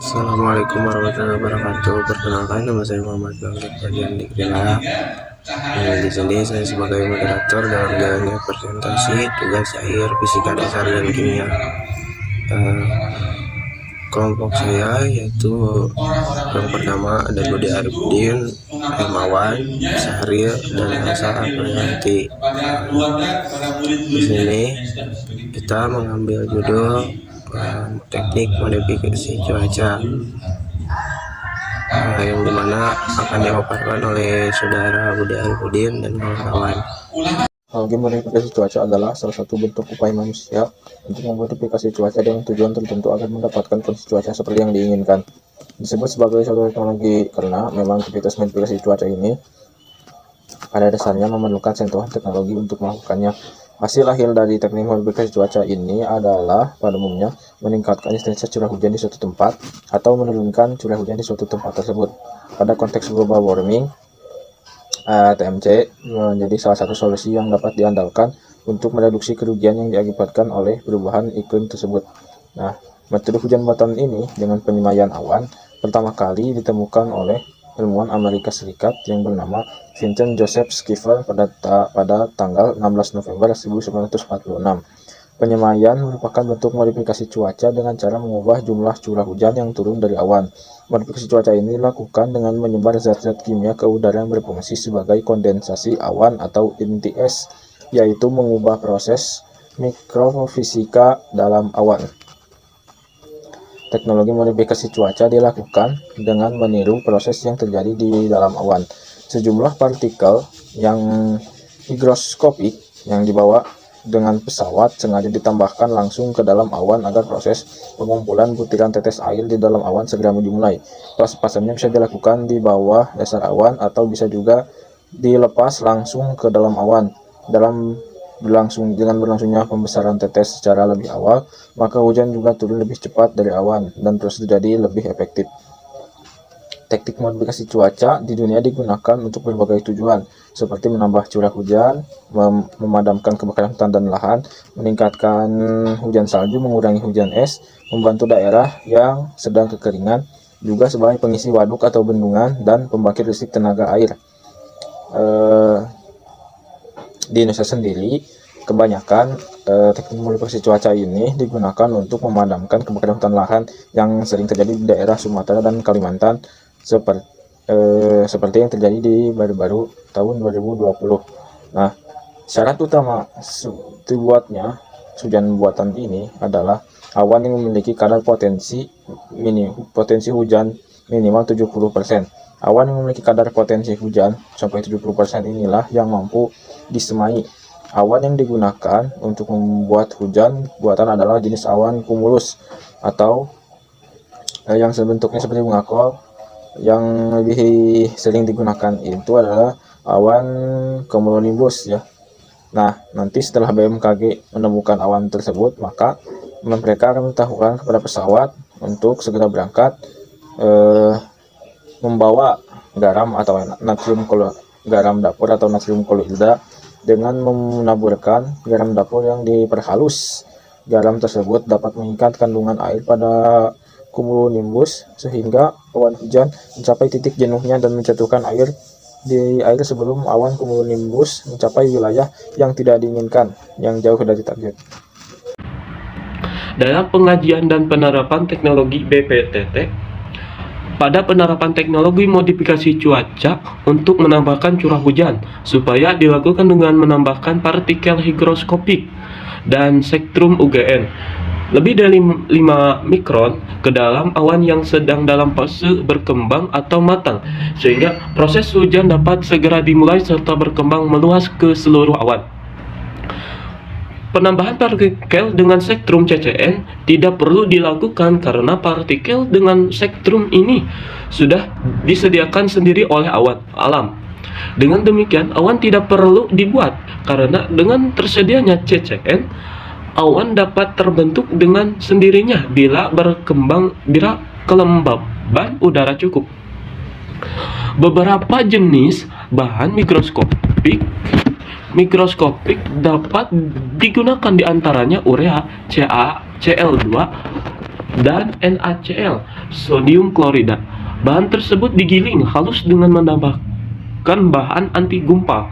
Assalamualaikum warahmatullahi wabarakatuh. Perkenalkan, nama saya Muhammad Bangkit Fajar Dikila. Di sini saya sebagai moderator dalam jalannya presentasi tugas akhir fisika dasar dan kimia. Kelompok saya yaitu yang pertama ada Budi Arifudin, Hermawan, Sahril, dan Elsa Aprianti. Di sini kita mengambil judul teknik modifikasi cuaca, yang dimana akan dipaparkan oleh saudara Budi Arifudin dan kawan-kawan. Teknologi modifikasi cuaca adalah salah satu bentuk upaya manusia untuk memodifikasi cuaca dengan tujuan tertentu agar mendapatkan kondisi cuaca seperti yang diinginkan. Disebut sebagai suatu teknologi karena memang aktivitas modifikasi cuaca ini pada dasarnya memerlukan sentuhan teknologi untuk melakukannya. Hasil akhir dari teknik modifikasi cuaca ini adalah pada umumnya meningkatkan intensitas curah hujan di suatu tempat atau menurunkan curah hujan di suatu tempat tersebut. Pada konteks global warming, TMC menjadi salah satu solusi yang dapat diandalkan untuk mereduksi kerugian yang diakibatkan oleh perubahan iklim tersebut. Nah, metode hujan buatan ini dengan penyemaian awan pertama kali ditemukan oleh ilmuwan Amerika Serikat yang bernama Vincent Joseph Schiffer pada tanggal 16 November 1946. Penyemaian merupakan bentuk modifikasi cuaca dengan cara mengubah jumlah curah hujan yang turun dari awan. Modifikasi cuaca ini dilakukan dengan menyebar zat-zat kimia ke udara yang berfungsi sebagai kondensasi awan atau inti es, yaitu mengubah proses mikrofisika dalam awan. Teknologi modifikasi cuaca dilakukan dengan meniru proses yang terjadi di dalam awan. Sejumlah partikel yang higroskopik yang dibawa dengan pesawat sengaja ditambahkan langsung ke dalam awan agar proses pengumpulan butiran tetes air di dalam awan segera dimulai. Pelepasannya bisa dilakukan di bawah dasar awan atau bisa juga dilepas langsung ke dalam awan. Dengan berlangsungnya pembesaran tetes secara lebih awal, maka hujan juga turun lebih cepat dari awan dan proses terjadi lebih efektif. Teknik modifikasi cuaca di dunia digunakan untuk berbagai tujuan, seperti menambah curah hujan, memadamkan kebakaran hutan dan lahan, meningkatkan hujan salju, mengurangi hujan es, membantu daerah yang sedang kekeringan, juga sebagai pengisi waduk atau bendungan, dan pembangkit listrik tenaga air. Di Indonesia sendiri, kebanyakan teknik modifikasi cuaca ini digunakan untuk memadamkan kebakaran hutan lahan yang sering terjadi di daerah Sumatera dan Kalimantan, seperti yang terjadi di baru-baru tahun 2020. Nah, syarat utama dibuatnya hujan buatan ini adalah awan yang memiliki kadar potensi hujan minimal 70%. Awan yang memiliki kadar potensi hujan sampai 70% inilah yang mampu disemai. Awan yang digunakan untuk membuat hujan buatan adalah jenis awan cumulus atau yang sebentuknya seperti bunga kol. Yang lebih sering digunakan itu adalah awan cumulonimbus ya. Nah, nanti setelah BMKG menemukan awan tersebut, maka mereka akan memberitahukan kepada pesawat untuk segera berangkat membawa garam atau garam dapur atau natrium klorida dengan menaburkan garam dapur yang diperhalus. Garam tersebut dapat mengikat kandungan air pada cumulonimbus sehingga awan hujan mencapai titik jenuhnya dan menjatuhkan air di air sebelum awan cumulonimbus mencapai wilayah yang tidak diinginkan, yang jauh dari target. Dalam pengajian dan penerapan teknologi BPTT, pada penerapan teknologi modifikasi cuaca untuk menambahkan curah hujan supaya dilakukan dengan menambahkan partikel higroskopik dan spektrum UGN lebih dari 5 mikron ke dalam awan yang sedang dalam fase berkembang atau matang, sehingga proses hujan dapat segera dimulai serta berkembang meluas ke seluruh awan. Penambahan partikel dengan spektrum CCN tidak perlu dilakukan karena partikel dengan spektrum ini sudah disediakan sendiri oleh alam. Dengan demikian, awan tidak perlu dibuat karena dengan tersedianya CCN, awan dapat terbentuk dengan sendirinya bila kelembaban udara cukup. Beberapa jenis bahan mikroskopik dapat digunakan, diantaranya urea, CaCl2, dan NaCl, sodium klorida. Bahan tersebut digiling halus dengan menambahkan bahan anti gumpal,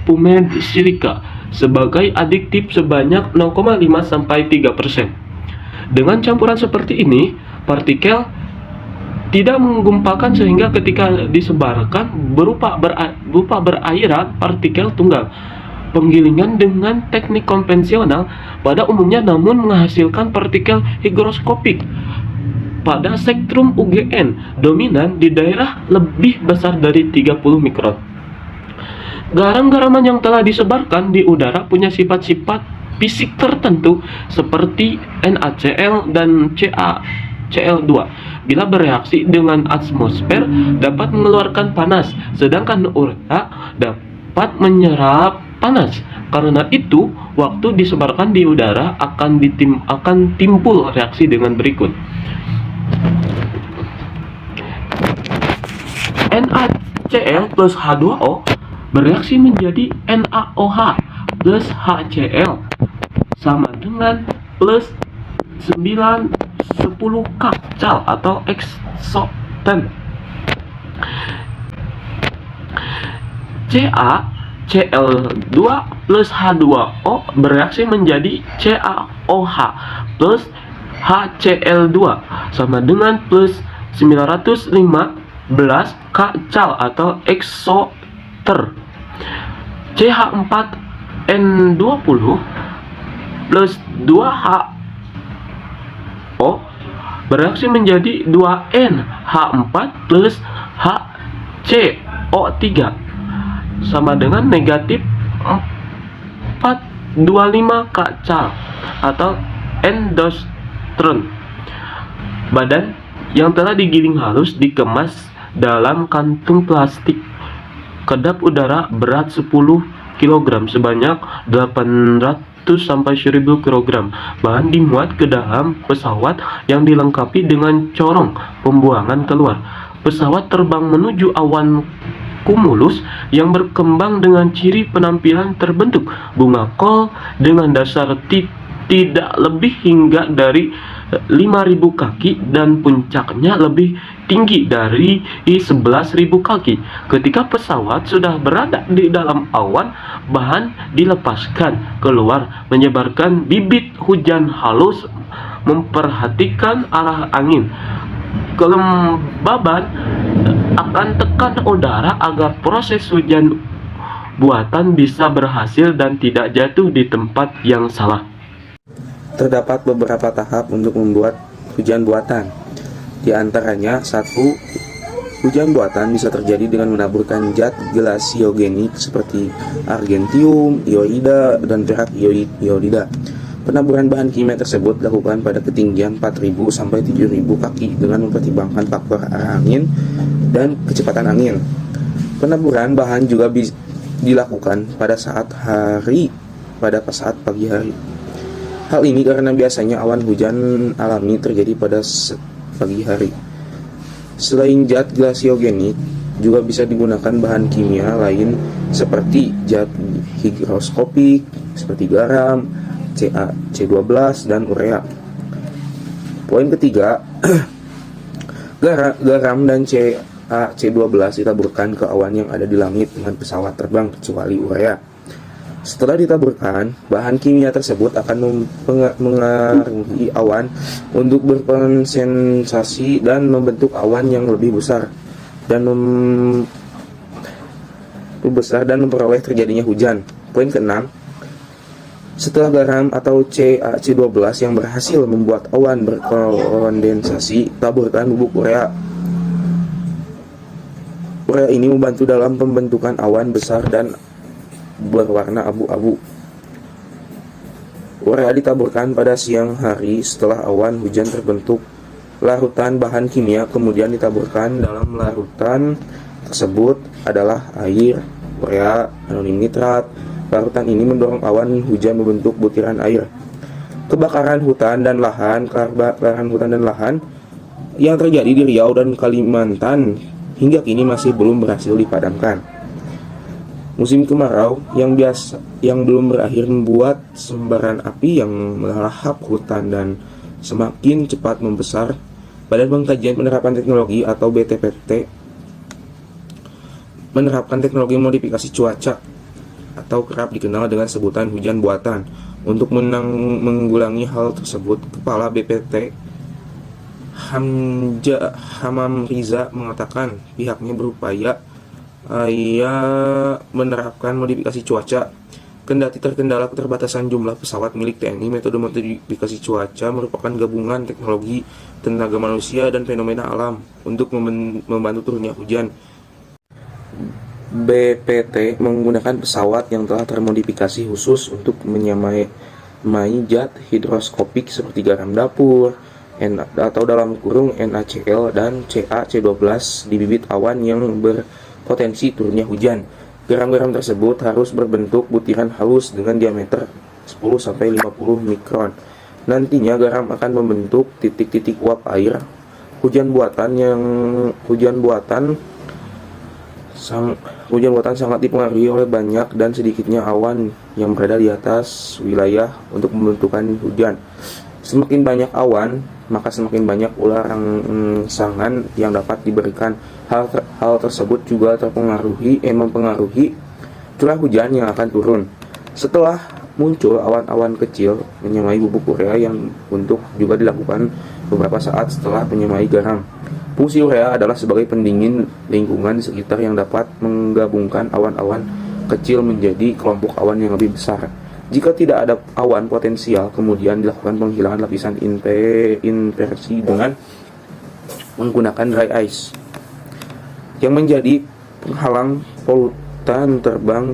pumed silika, sebagai adiktif sebanyak 0,5-3%. Dengan campuran seperti ini, partikel tidak menggumpalkan sehingga ketika disebarkan berupa berairan partikel tunggal. Penggilingan dengan teknik konvensional pada umumnya namun menghasilkan partikel higroskopik pada spektrum UGN dominan di daerah lebih besar dari 30 mikron. Garam-garaman yang telah disebarkan di udara punya sifat-sifat fisik tertentu seperti NaCl dan CaCl2. Bila bereaksi dengan atmosfer dapat mengeluarkan panas, sedangkan urea dapat menyerap panas. Karena itu, waktu disebarkan di udara akan timbul reaksi dengan berikut. NaCl plus H2O bereaksi menjadi NaOH plus HCl sama dengan plus 910 kcal atau eksoten. CaCl2 plus H2O bereaksi menjadi CaOH plus HCl2 sama dengan plus 915 kcal atau eksoter. CH4N20 plus 2HO bereaksi menjadi 2NH4 plus HCO3 sama dengan negatif 425 kcal atau endostron. Badan yang telah digiling halus dikemas dalam kantung plastik kedap udara berat 10 kg sebanyak 800-1000 kg. Bahan dimuat ke dalam pesawat yang dilengkapi dengan corong pembuangan keluar. Pesawat terbang menuju awan cumulus yang berkembang dengan ciri penampilan terbentuk bunga kol dengan dasar tidak lebih hingga dari 5.000 kaki dan puncaknya lebih tinggi dari 11.000 kaki. Ketika pesawat sudah berada di dalam awan, bahan dilepaskan keluar menyebarkan bibit hujan halus, memperhatikan arah angin. Kelembaban akan tekan udara agar proses hujan buatan bisa berhasil dan tidak jatuh di tempat yang salah. Terdapat beberapa tahap untuk membuat hujan buatan. Di antaranya, 1. Hujan buatan bisa terjadi dengan menaburkan zat glasiogenik seperti argentium, iodida, dan perak iodida. Penaburan bahan kimia tersebut dilakukan pada ketinggian 4.000 sampai 7.000 kaki dengan mempertimbangkan faktor arah angin dan kecepatan angin. Penaburan bahan juga dilakukan pada saat pagi hari. Hal ini karena biasanya awan hujan alami terjadi pada pagi hari. Selain zat glasiogenik, juga bisa digunakan bahan kimia lain seperti zat higroskopik seperti garam, CaC12 dan urea. Poin ketiga, garam dan CaC12 ditaburkan ke awan yang ada di langit dengan pesawat terbang kecuali urea. Setelah ditaburkan, bahan kimia tersebut akan mengaruhi awan untuk berkonsensasi dan membentuk awan yang lebih besar dan memperoleh terjadinya hujan. Poin keenam, setelah garam atau CaC12 yang berhasil membuat awan berkondensasi, taburkan bubuk urea. Urea ini membantu dalam pembentukan awan besar dan berwarna abu-abu. Urea ditaburkan pada siang hari setelah awan hujan terbentuk. Larutan bahan kimia kemudian ditaburkan. Dalam larutan tersebut adalah air, urea, anonim nitrat. Larutan ini mendorong awan hujan membentuk butiran air. Kebakaran hutan dan lahan yang terjadi di Riau dan Kalimantan hingga kini masih belum berhasil dipadamkan. Musim kemarau yang belum berakhir membuat sembaran api yang melahap hutan dan semakin cepat membesar. Badan Pengkajian Penerapan Teknologi atau BTPT menerapkan teknologi modifikasi cuaca atau kerap dikenal dengan sebutan hujan buatan. Untuk menggulangi hal tersebut, Kepala BPT Hamam Riza mengatakan pihaknya berupaya menerapkan modifikasi cuaca. Kendati terkendala keterbatasan jumlah pesawat milik TNI, metode modifikasi cuaca merupakan gabungan teknologi, tenaga manusia, dan fenomena alam untuk membantu turunnya hujan. BPT menggunakan pesawat yang telah termodifikasi khusus untuk menyamai jet hidroskopik seperti garam dapur atau dalam kurung NaCl dan CaC12 di bibit awan yang berpotensi turunnya hujan. Garam-garam tersebut harus berbentuk butiran halus dengan diameter 10-50 mikron. Nantinya garam akan membentuk titik-titik uap air. Hujan buatan sangat dipengaruhi oleh banyak dan sedikitnya awan yang berada di atas wilayah untuk membentukkan hujan. Semakin banyak awan, maka semakin banyak ular rangsangan yang dapat diberikan. Hal tersebut juga mempengaruhi curah hujan yang akan turun. Setelah muncul awan-awan kecil menyamai bubuk urea yang juga dilakukan beberapa saat setelah menyamai garam. Fungsi urea adalah sebagai pendingin lingkungan di sekitar yang dapat menggabungkan awan-awan kecil menjadi kelompok awan yang lebih besar. Jika tidak ada awan potensial, kemudian dilakukan penghilangan lapisan inversi dengan menggunakan dry ice yang menjadi penghalang polutan terbang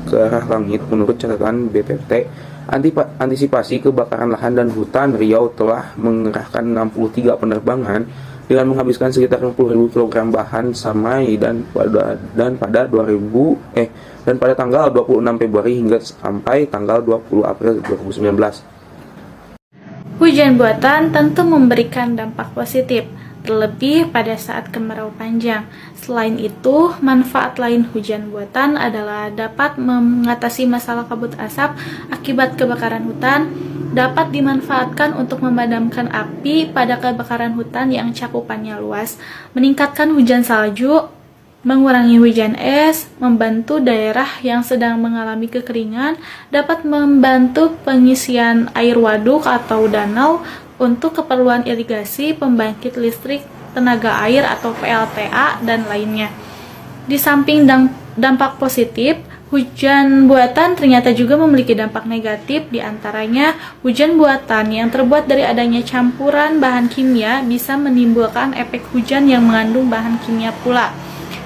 ke arah langit. Menurut catatan BPT, antisipasi kebakaran lahan dan hutan, Riau telah mengerahkan 63 penerbangan dengan menghabiskan sekitar 60.000 kg bahan samai dan pada tanggal 26 Februari hingga sampai tanggal 20 April 2019. Hujan buatan tentu memberikan dampak positif, terlebih pada saat kemarau panjang. Selain itu, manfaat lain hujan buatan adalah dapat mengatasi masalah kabut asap akibat kebakaran hutan, dapat dimanfaatkan untuk memadamkan api pada kebakaran hutan yang cakupannya luas, meningkatkan hujan salju, mengurangi hujan es, membantu daerah yang sedang mengalami kekeringan, dapat membantu pengisian air waduk atau danau untuk keperluan irigasi, pembangkit listrik tenaga air atau PLTA, dan lainnya. Di samping dampak positif, hujan buatan ternyata juga memiliki dampak negatif, diantaranya hujan buatan yang terbuat dari adanya campuran bahan kimia bisa menimbulkan efek hujan yang mengandung bahan kimia pula,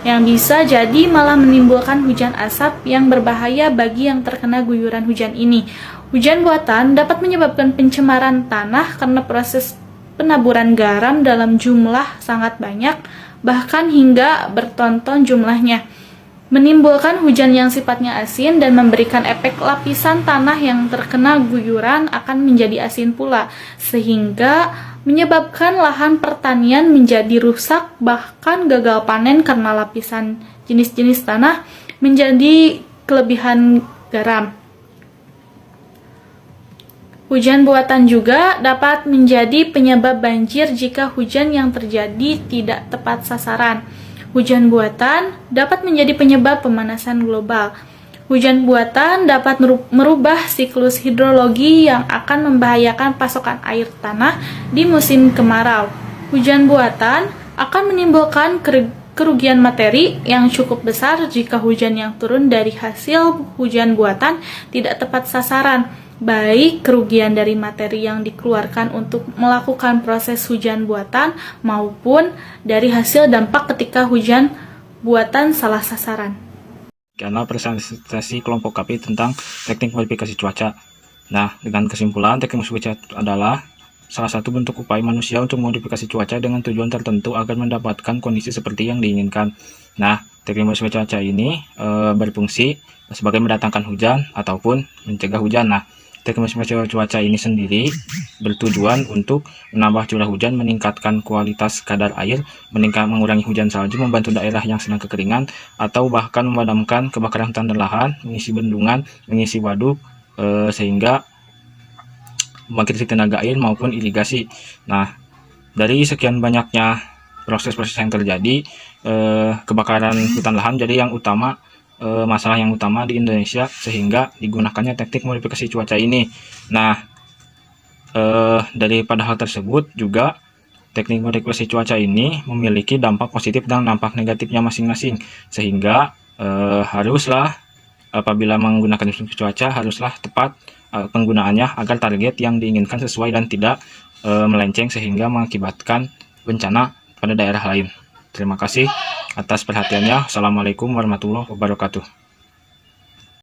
yang bisa jadi malah menimbulkan hujan asap yang berbahaya bagi yang terkena guyuran hujan ini. Hujan buatan dapat menyebabkan pencemaran tanah karena proses penaburan garam dalam jumlah sangat banyak, bahkan hingga berton-ton jumlahnya, menimbulkan hujan yang sifatnya asin dan memberikan efek lapisan tanah yang terkena guyuran akan menjadi asin pula, sehingga menyebabkan lahan pertanian menjadi rusak, bahkan gagal panen karena lapisan jenis-jenis tanah menjadi kelebihan garam. Hujan buatan juga dapat menjadi penyebab banjir jika hujan yang terjadi tidak tepat sasaran. Hujan buatan dapat menjadi penyebab pemanasan global. Hujan buatan dapat merubah siklus hidrologi yang akan membahayakan pasokan air tanah di musim kemarau. Hujan buatan akan menimbulkan kerugian materi yang cukup besar jika hujan yang turun dari hasil hujan buatan tidak tepat sasaran, baik kerugian dari materi yang dikeluarkan untuk melakukan proses hujan buatan maupun dari hasil dampak ketika hujan buatan salah sasaran. Karena presentasi kelompok KP tentang teknik modifikasi cuaca. Nah, dengan kesimpulan, teknik modifikasi cuaca adalah salah satu bentuk upaya manusia untuk modifikasi cuaca dengan tujuan tertentu agar mendapatkan kondisi seperti yang diinginkan. Nah, teknik modifikasi cuaca ini berfungsi sebagai mendatangkan hujan ataupun mencegah hujan. Nah, teknik modifikasi cuaca ini sendiri bertujuan untuk menambah curah hujan, meningkatkan kualitas kadar air, mengurangi hujan salju, membantu daerah yang sedang kekeringan, atau bahkan memadamkan kebakaran hutan dan lahan, mengisi bendungan, mengisi waduk, sehingga pembangkit tenaga air maupun irigasi. Nah, dari sekian banyaknya proses-proses yang terjadi, kebakaran hutan lahan jadi yang utama, masalah yang utama di Indonesia, sehingga digunakannya teknik modifikasi cuaca ini. Nah, daripada hal tersebut juga teknik modifikasi cuaca ini memiliki dampak positif dan dampak negatifnya masing-masing, sehingga haruslah apabila menggunakan modifikasi cuaca haruslah tepat penggunaannya agar target yang diinginkan sesuai dan tidak melenceng sehingga mengakibatkan bencana pada daerah lain. Terima kasih atas perhatiannya. Assalamualaikum warahmatullahi wabarakatuh.